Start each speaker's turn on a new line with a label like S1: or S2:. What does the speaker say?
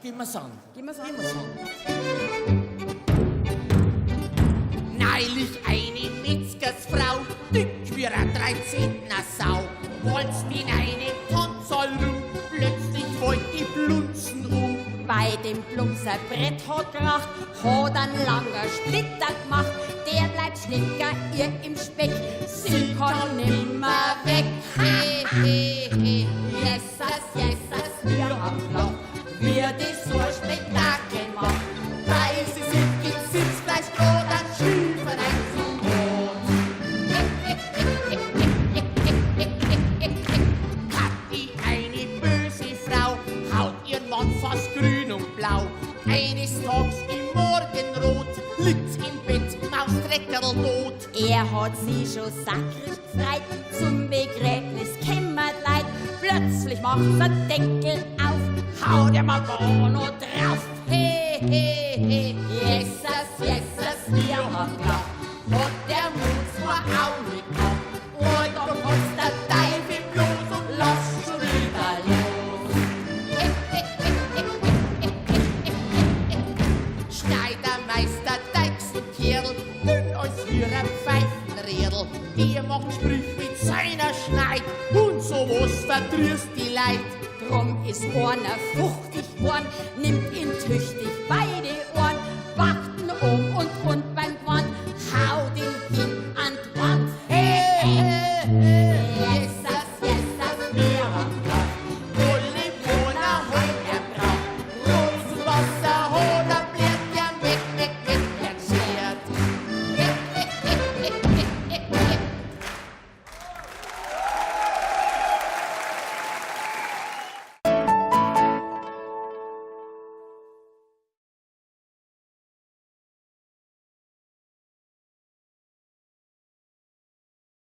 S1: Gehen wir's an.
S2: Gehen wir's an.
S1: Gehen wir's an. Neulich eine Metzgersfrau, dick wie eine 13er Sau, wollt's in eine Tonsaal rum, plötzlich wollt die Blunzen um.
S2: Bei dem Blumserbrett hat kracht, hat ein langer Splitter gemacht. Der bleibt Schnicker, ihr im Speck, sie kann nimmer weg. He, he, he, Jesus, Jesus, wir haben Loch, wir das so ein Spektakel macht. Weil sie sind mit Sitzfleisch oder Schieferei zum Brot.
S1: Kathi, eine böse Frau, haut ihren Mann fast grün und blau. Eines Tages im Morgenrot liegt im Bett, Maustreckerl tot.
S2: Er hat sie schon sakrisch gefreit, zum Begräbnis kämmert leid. Plötzlich macht der Deckel auf, haut der Mabono drauf. He, he, he, Jesus, Jesus, wir haben Glauben. Und der Mut war auch nicht kaum. Und da kotzt der Teufel bloß und lass schon wieder los.
S1: Schneidermeister Deichselkerl, dünn als wie ein Pfeifenrädel. Der macht Sprüch mit seiner Schneid und sowas verdrüßt die Leid.
S2: Drum ist einer fuchtig worden, nimmt ihn tüchtig beide Ohren,